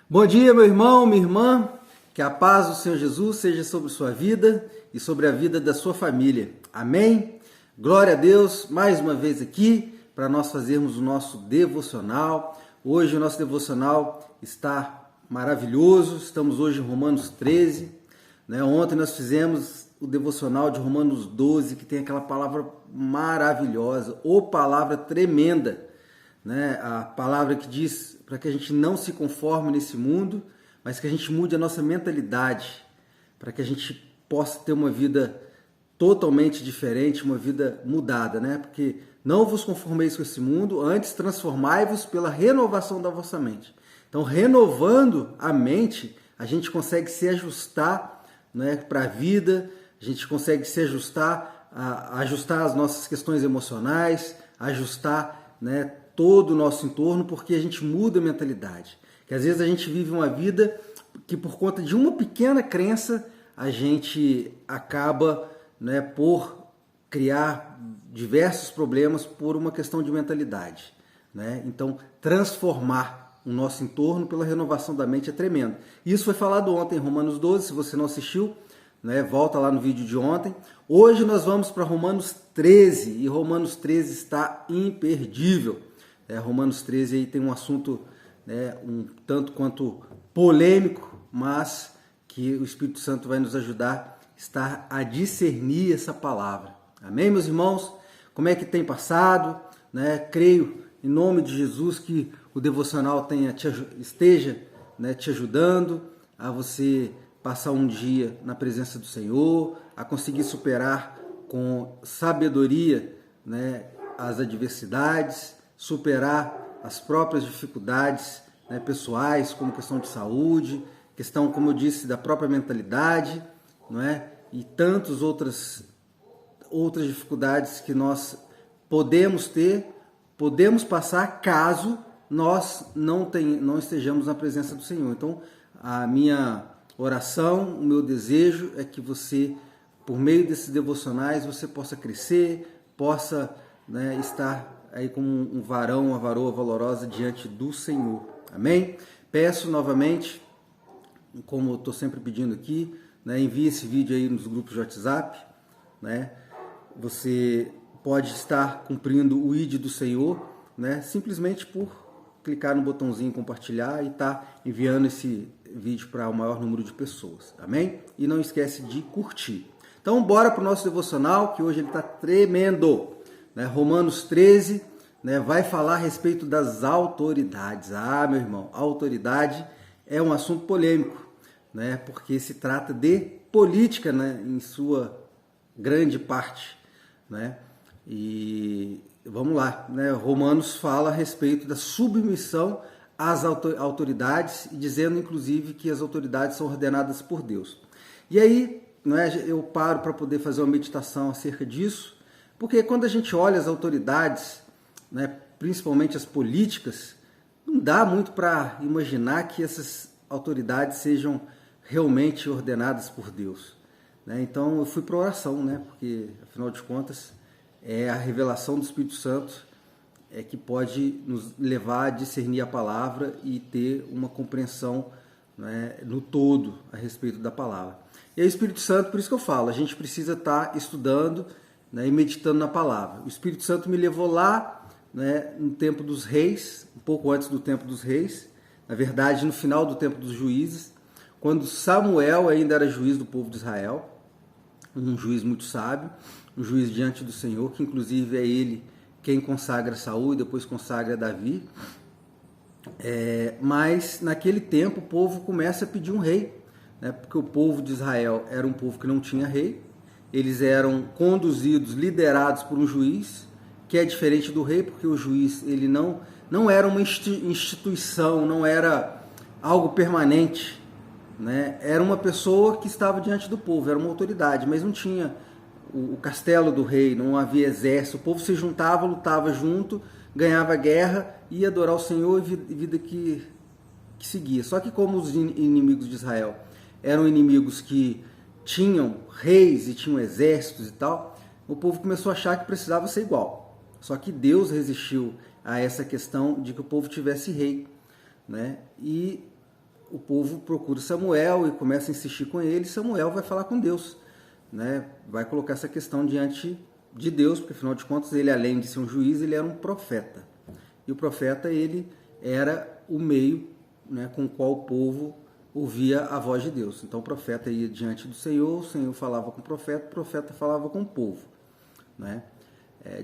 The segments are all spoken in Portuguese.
Bom dia, meu irmão, minha irmã. Que a paz do Senhor Jesus seja sobre sua vida e sobre a vida da sua família. Amém? Glória a Deus, mais uma vez aqui para nós fazermos o nosso devocional. Hoje o nosso devocional está maravilhoso. Estamos hoje em Romanos 13. Ontem nós fizemos o devocional de Romanos 12, que tem aquela palavra maravilhosa, ou palavra tremenda. A palavra que diz para que a gente não se conforme nesse mundo, mas que a gente mude a nossa mentalidade, para que a gente possa ter uma vida totalmente diferente, uma vida mudada, Porque não vos conformeis com esse mundo, antes transformai-vos pela renovação da vossa mente. Então, renovando a mente, a gente consegue se ajustar para a vida, a gente consegue se ajustar, ajustar as nossas questões emocionais, ajustar, todo o nosso entorno, porque a gente muda a mentalidade. Que às vezes a gente vive uma vida que por conta de uma pequena crença a gente acaba por criar diversos problemas por uma questão de mentalidade. Então, transformar o nosso entorno pela renovação da mente é tremendo. Isso foi falado ontem em Romanos 12, se você não assistiu, volta lá no vídeo de ontem. Hoje nós vamos para Romanos 13 e Romanos 13 está imperdível. Romanos 13 aí tem um assunto um tanto quanto polêmico, mas que o Espírito Santo vai nos ajudar a discernir essa palavra. Amém, meus irmãos? Como é que tem passado? Creio, em nome de Jesus, que o devocional esteja te ajudando a você passar um dia na presença do Senhor, a conseguir superar com sabedoria as adversidades, superar as próprias dificuldades pessoais, como questão de saúde, questão, como eu disse, da própria mentalidade, e tantas outras dificuldades que nós podemos passar caso nós não estejamos na presença do Senhor. Então, a minha oração, o meu desejo é que você, por meio desses devocionais, você possa crescer, possa estar aí como um varão, uma varoa valorosa diante do Senhor. Amém? Peço novamente, como eu estou sempre pedindo aqui, envie esse vídeo aí nos grupos de WhatsApp. Você pode estar cumprindo o ID do Senhor, simplesmente por clicar no botãozinho compartilhar e estar enviando esse vídeo para o maior número de pessoas. Amém? E não esquece de curtir. Então, bora para o nosso devocional, que hoje ele está tremendo. Romanos 13, vai falar a respeito das autoridades. Meu irmão, autoridade é um assunto polêmico, porque se trata de política, em sua grande parte, E vamos lá, Romanos fala a respeito da submissão às autoridades, dizendo inclusive que as autoridades são ordenadas por Deus. E aí, eu paro para poder fazer uma meditação acerca disso, porque quando a gente olha as autoridades, principalmente as políticas, não dá muito para imaginar que essas autoridades sejam realmente ordenadas por Deus. Então eu fui para a oração, porque afinal de contas é a revelação do Espírito Santo que pode nos levar a discernir a palavra e ter uma compreensão no todo a respeito da palavra. E aí o Espírito Santo, por isso que eu falo, a gente precisa estar estudando e meditando na palavra. O Espírito Santo me levou lá, no tempo dos reis, um pouco antes do tempo dos reis, na verdade no final do tempo dos juízes, quando Samuel ainda era juiz do povo de Israel, um juiz muito sábio, um juiz diante do Senhor, que inclusive é ele quem consagra Saul e depois consagra Davi. Mas naquele tempo o povo começa a pedir um rei, porque o povo de Israel era um povo que não tinha rei. Eles eram conduzidos, liderados por um juiz, que é diferente do rei, porque o juiz ele não era uma instituição, não era algo permanente, Era uma pessoa que estava diante do povo, era uma autoridade, mas não tinha o castelo do rei, não havia exército, o povo se juntava, lutava junto, ganhava guerra, ia adorar o Senhor e vida que seguia. Só que como os inimigos de Israel eram inimigos que tinham reis e tinham exércitos e tal, o povo começou a achar que precisava ser igual. Só que Deus resistiu a essa questão de que o povo tivesse rei, E o povo procura Samuel e começa a insistir com ele. Samuel vai falar com Deus, né? Vai colocar essa questão diante de Deus, porque afinal de contas ele, além de ser um juiz, ele era um profeta. E o profeta, ele era o meio, né, com o qual o povo ouvia a voz de Deus. Então o profeta ia diante do Senhor, o Senhor falava com o profeta falava com o povo, né?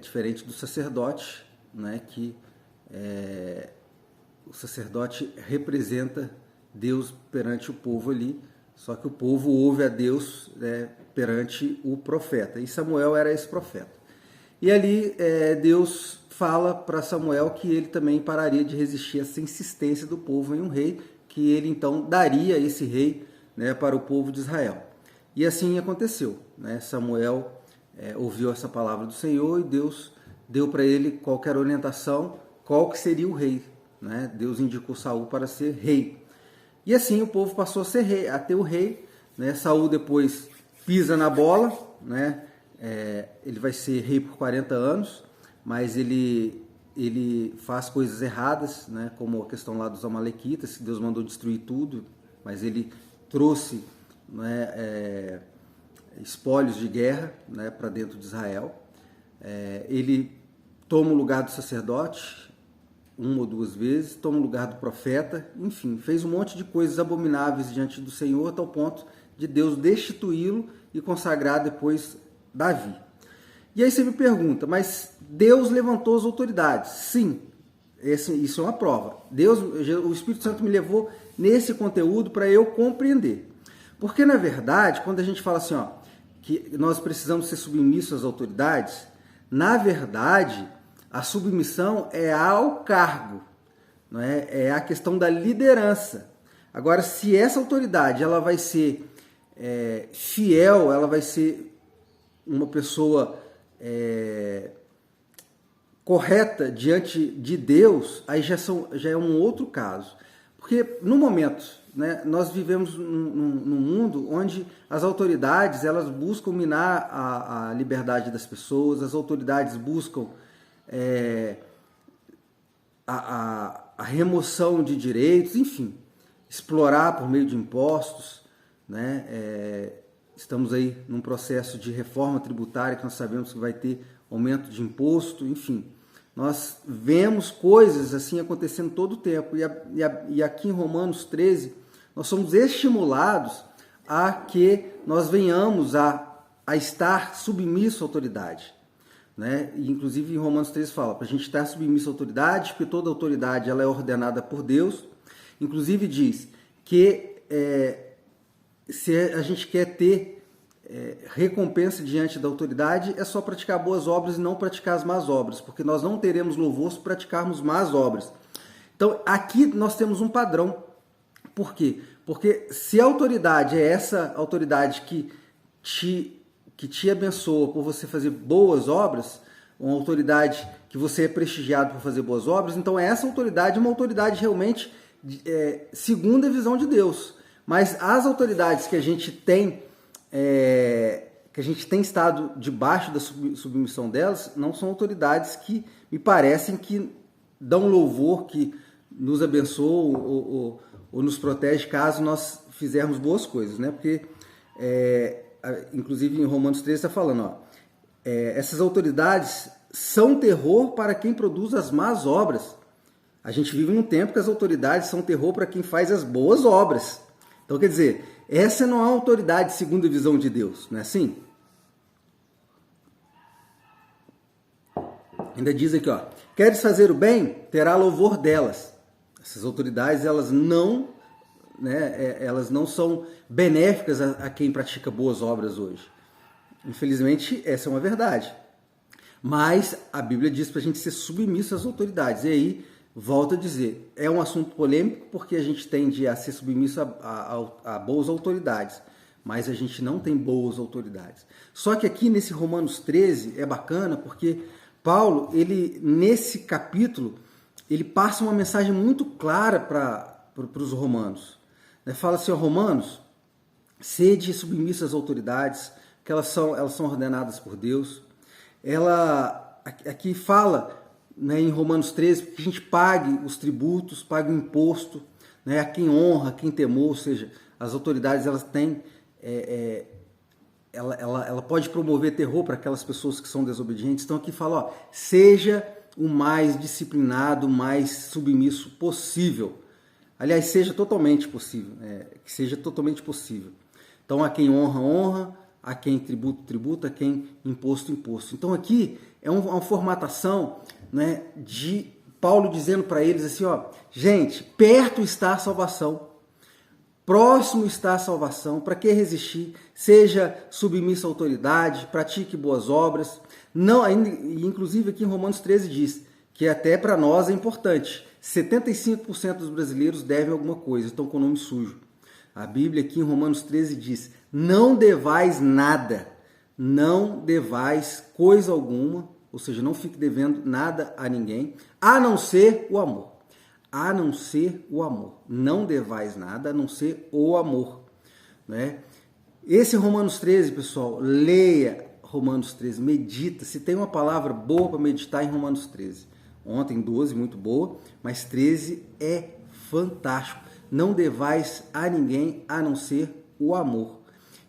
Diferente do sacerdote, né, que o sacerdote representa Deus perante o povo ali, só que o povo ouve a Deus, né, perante o profeta. E Samuel era esse profeta. E ali Deus fala para Samuel que ele também pararia de resistir a essa insistência do povo em um rei, que ele então daria esse rei, né, para o povo de Israel. E assim aconteceu, né? Samuel ouviu essa palavra do Senhor e Deus deu para ele qualquer orientação, qual que seria o rei, né? Deus indicou Saul para ser rei. E assim o povo passou a ser rei, a ter o rei, né? Saul depois pisa na bola, né? Ele vai ser rei por 40 anos, mas ele faz coisas erradas, né? Como a questão lá dos amalequitas, que Deus mandou destruir tudo, mas ele trouxe, né, espólios de guerra, né, para dentro de Israel. Ele toma o lugar do sacerdote uma ou duas vezes, toma o lugar do profeta, enfim, fez um monte de coisas abomináveis diante do Senhor, a tal ponto de Deus destituí-lo e consagrar depois Davi. E aí você me pergunta, mas Deus levantou as autoridades? Sim, isso é uma prova. O Espírito Santo me levou nesse conteúdo para eu compreender. Porque, na verdade, quando a gente fala assim, que nós precisamos ser submissos às autoridades, na verdade, a submissão é ao cargo, não é? É a questão da liderança. Agora, se essa autoridade ela vai ser fiel, ela vai ser uma pessoa correta diante de Deus, aí já é um outro caso. Porque no momento, né, nós vivemos num mundo onde as autoridades elas buscam minar a liberdade das pessoas, as autoridades buscam a remoção de direitos, enfim, explorar por meio de impostos, né? Estamos aí num processo de reforma tributária que nós sabemos que vai ter aumento de imposto, enfim. Nós vemos coisas assim acontecendo todo o tempo. E aqui em Romanos 13, nós somos estimulados a que nós venhamos a estar submisso à autoridade, né? E, inclusive em Romanos 13 fala para a gente estar submisso à autoridade, porque toda autoridade ela é ordenada por Deus. Inclusive diz que se a gente quer ter recompensa diante da autoridade, é só praticar boas obras e não praticar as más obras, porque nós não teremos louvor se praticarmos más obras. Então, aqui nós temos um padrão. Por quê? Porque se a autoridade é essa autoridade que te abençoa por você fazer boas obras, uma autoridade que você é prestigiado por fazer boas obras, então essa autoridade é uma autoridade realmente segundo a visão de Deus. Mas as autoridades que a gente tem estado debaixo da submissão delas, não são autoridades que me parecem que dão louvor, que nos abençoam ou nos protege caso nós fizermos boas coisas, né? Porque, inclusive em Romanos 13 está falando, essas autoridades são terror para quem produz as más obras. A gente vive num tempo que as autoridades são terror para quem faz as boas obras. Então, quer dizer, essa não é uma autoridade segundo a visão de Deus, não é assim? Ainda diz aqui, queres fazer o bem? Terá louvor delas. Essas autoridades, elas não são benéficas a quem pratica boas obras hoje. Infelizmente, essa é uma verdade. Mas a Bíblia diz para a gente ser submisso às autoridades. E aí, volto a dizer, é um assunto polêmico porque a gente tende a ser submisso a boas autoridades, mas a gente não tem boas autoridades. Só que aqui nesse Romanos 13 é bacana porque Paulo, nesse capítulo, ele passa uma mensagem muito clara para os romanos. Fala assim, Romanos, sede submissos às autoridades, que elas são ordenadas por Deus. Ela aqui fala, em Romanos 13, que a gente pague os tributos, pague o imposto, né? A quem honra, a quem temor, ou seja, as autoridades elas têm, ela pode promover terror para aquelas pessoas que são desobedientes. Então aqui fala, ó, seja o mais disciplinado, o mais submisso possível. Aliás, seja totalmente possível, que seja totalmente possível. Então a quem honra, honra, a quem tributo, tributa, a quem imposto, imposto. Então aqui é uma formatação, né, de Paulo dizendo para eles assim, ó, gente, perto está a salvação, próximo está a salvação, para que resistir? Seja submisso à autoridade, pratique boas obras. Não, inclusive aqui em Romanos 13 diz que até para nós é importante, 75% dos brasileiros devem alguma coisa, estão com o nome sujo. A Bíblia aqui em Romanos 13 diz, não devais nada, não devais coisa alguma, ou seja, não fique devendo nada a ninguém, a não ser o amor. A não ser o amor. Não devais nada, a não ser o amor. Né? Esse Romanos 13, pessoal, leia Romanos 13, medita. Se tem uma palavra boa para meditar em Romanos 13. Ontem 12, muito boa, mas 13 é fantástico. Não devais a ninguém, a não ser o amor.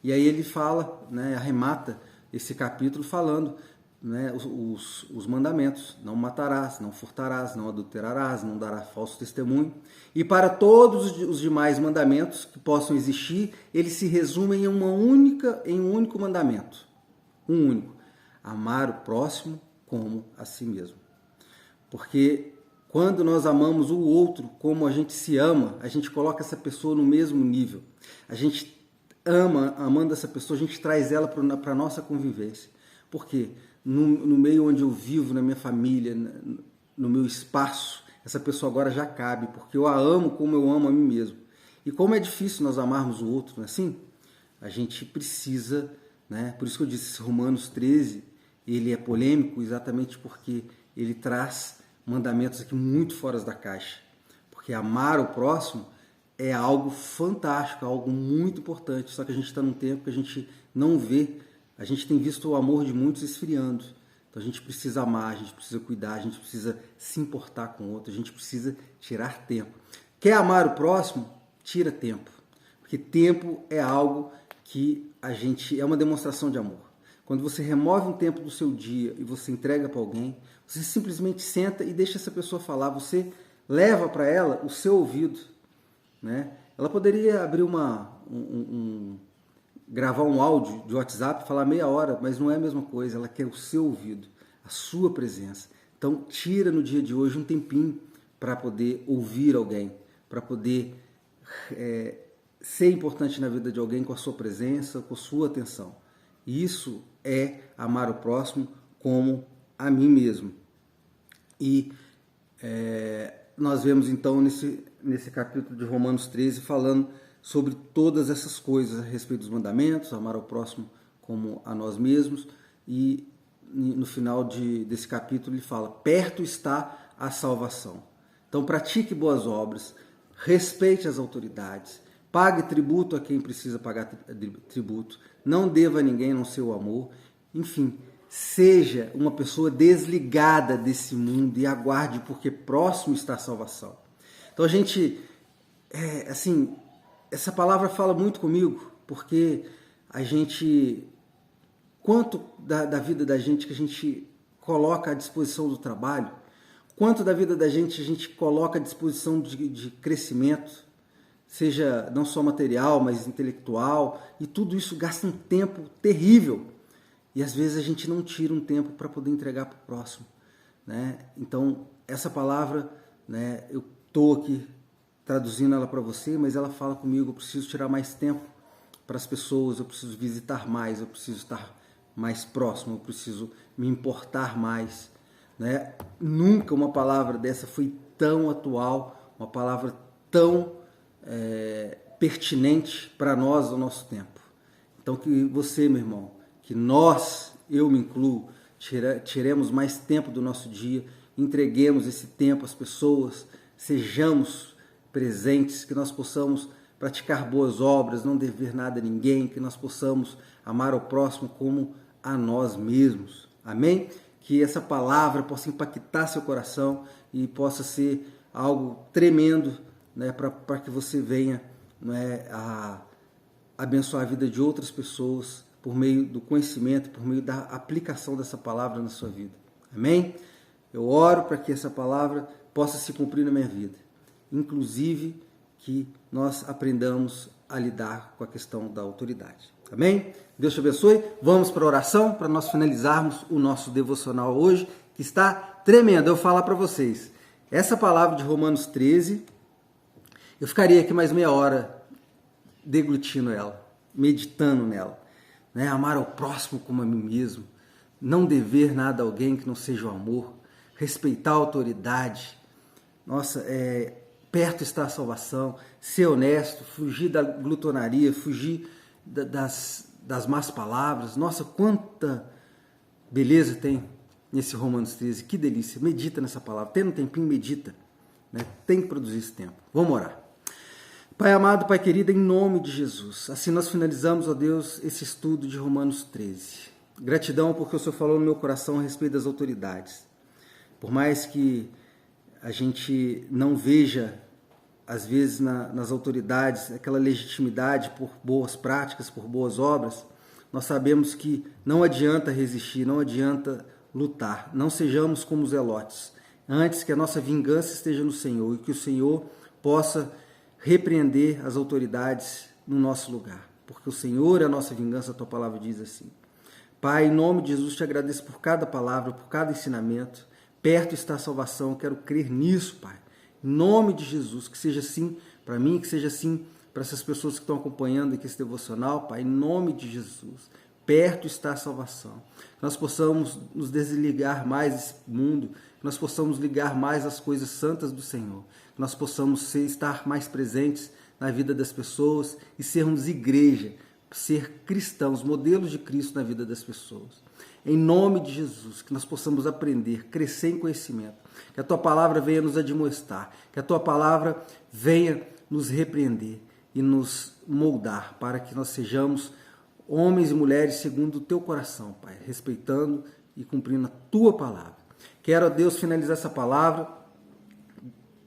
E aí ele fala, né, arremata esse capítulo falando, né, os mandamentos: não matarás, não furtarás, não adulterarás, não darás falso testemunho. E para todos os demais mandamentos que possam existir, eles se resumem em um único mandamento. Um único: amar o próximo como a si mesmo. Porque quando nós amamos o outro como a gente se ama, a gente coloca essa pessoa no mesmo nível. A gente amando essa pessoa, a gente traz ela para a nossa convivência. Por quê? No meio onde eu vivo, na minha família, no meu espaço, essa pessoa agora já cabe, porque eu a amo como eu amo a mim mesmo. E como é difícil nós amarmos o outro, não é assim? A gente precisa, né? Por isso que eu disse, Romanos 13, ele é polêmico exatamente porque ele traz mandamentos aqui muito fora da caixa. Porque amar o próximo é algo fantástico, algo muito importante, só que a gente está num tempo que a gente não vê. A gente tem visto o amor de muitos esfriando. Então a gente precisa amar, a gente precisa cuidar, a gente precisa se importar com o outro, a gente precisa tirar tempo. Quer amar o próximo? Tira tempo. Porque tempo é algo que é uma demonstração de amor. Quando você remove um tempo do seu dia e você entrega para alguém, você simplesmente senta e deixa essa pessoa falar, você leva para ela o seu ouvido. Né? Ela poderia abrir gravar um áudio de WhatsApp, falar meia hora, mas não é a mesma coisa, ela quer o seu ouvido, a sua presença. Então tira no dia de hoje um tempinho para poder ouvir alguém, para poder ser importante na vida de alguém com a sua presença, com a sua atenção. Isso é amar o próximo como a mim mesmo. E nós vemos então nesse capítulo de Romanos 13 falando sobre todas essas coisas a respeito dos mandamentos, amar ao próximo como a nós mesmos, e no final desse capítulo ele fala, perto está a salvação. Então pratique boas obras, respeite as autoridades, pague tributo a quem precisa pagar tributo, não deva a ninguém não ser o amor, enfim, seja uma pessoa desligada desse mundo e aguarde, porque próximo está a salvação. Então a gente, essa palavra fala muito comigo, porque a gente, quanto da vida da gente que a gente coloca à disposição do trabalho, quanto da vida da gente a gente coloca à disposição de crescimento, seja não só material, mas intelectual, e tudo isso gasta um tempo terrível. E às vezes a gente não tira um tempo para poder entregar para o próximo. Né? Então, essa palavra, né, eu estou aqui traduzindo ela para você, mas ela fala comigo, eu preciso tirar mais tempo para as pessoas, eu preciso visitar mais, eu preciso estar mais próximo, eu preciso me importar mais. Né? Nunca uma palavra dessa foi tão atual, uma palavra tão pertinente para nós no nosso tempo. Então que você, meu irmão, que nós, eu me incluo, tiremos mais tempo do nosso dia, entreguemos esse tempo às pessoas, sejamos presentes, que nós possamos praticar boas obras, não dever nada a ninguém, que nós possamos amar ao próximo como a nós mesmos. Amém? Que essa palavra possa impactar seu coração e possa ser algo tremendo né, para que você venha, né, a abençoar a vida de outras pessoas por meio do conhecimento, por meio da aplicação dessa palavra na sua vida. Amém? Eu oro para que essa palavra possa se cumprir na minha vida. Inclusive, que nós aprendamos a lidar com a questão da autoridade. Amém? Deus te abençoe. Vamos para a oração para nós finalizarmos o nosso devocional hoje, que está tremendo. Eu vou falar para vocês. Essa palavra de Romanos 13, eu ficaria aqui mais meia hora deglutindo ela, meditando nela. Né? Amar ao próximo como a mim mesmo, não dever nada a alguém que não seja o amor, respeitar a autoridade. Nossa, perto está a salvação, ser honesto, fugir da glutonaria, fugir das más palavras. Nossa, quanta beleza tem nesse Romanos 13, que delícia. Medita nessa palavra, tendo um tempinho, medita. Né? Tem que produzir esse tempo. Vamos orar. Pai amado, Pai querido, em nome de Jesus, assim nós finalizamos, ó Deus, esse estudo de Romanos 13. Gratidão porque o Senhor falou no meu coração a respeito das autoridades. Por mais que a gente não veja, às vezes, nas autoridades, aquela legitimidade por boas práticas, por boas obras, nós sabemos que não adianta resistir, não adianta lutar. Não sejamos como os zelotes. Antes que a nossa vingança esteja no Senhor e que o Senhor possa repreender as autoridades no nosso lugar. Porque o Senhor é a nossa vingança, a tua palavra diz assim. Pai, em nome de Jesus, te agradeço por cada palavra, por cada ensinamento. Perto está a salvação, eu quero crer nisso, Pai. Em nome de Jesus, que seja assim para mim, que seja assim para essas pessoas que estão acompanhando aqui esse devocional, Pai, em nome de Jesus. Perto está a salvação. Que nós possamos nos desligar mais desse mundo, que nós possamos ligar mais às coisas santas do Senhor, que nós possamos estar mais presentes na vida das pessoas e sermos igreja, ser cristãos, modelos de Cristo na vida das pessoas. Em nome de Jesus, que nós possamos aprender, crescer em conhecimento, que a Tua palavra venha nos admoestar, que a Tua palavra venha nos repreender e nos moldar para que nós sejamos homens e mulheres segundo o Teu coração, Pai, respeitando e cumprindo a Tua palavra. Quero, ó Deus, finalizar essa palavra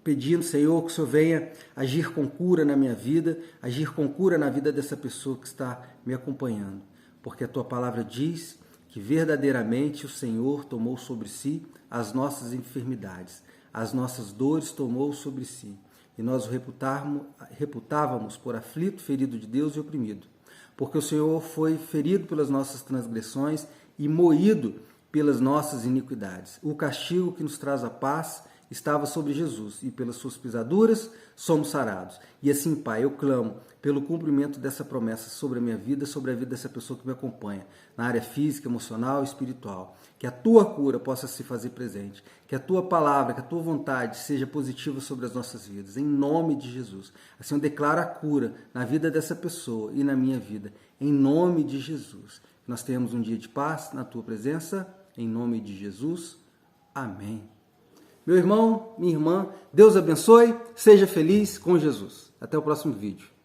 pedindo, Senhor, que o Senhor venha agir com cura na minha vida, agir com cura na vida dessa pessoa que está me acompanhando, porque a Tua palavra diz que verdadeiramente o Senhor tomou sobre si as nossas enfermidades, as nossas dores tomou sobre si, e nós o reputávamos por aflito, ferido de Deus e oprimido, porque o Senhor foi ferido pelas nossas transgressões e moído pelas nossas iniquidades. O castigo que nos traz a paz estava sobre Jesus, e pelas suas pisaduras somos sarados. E assim, Pai, eu clamo pelo cumprimento dessa promessa sobre a minha vida, sobre a vida dessa pessoa que me acompanha, na área física, emocional e espiritual. Que a Tua cura possa se fazer presente, que a Tua palavra, que a Tua vontade seja positiva sobre as nossas vidas, em nome de Jesus. Assim eu declaro a cura na vida dessa pessoa e na minha vida, em nome de Jesus. Que nós tenhamos um dia de paz na Tua presença, em nome de Jesus. Amém. Meu irmão, minha irmã, Deus abençoe, seja feliz com Jesus. Até o próximo vídeo.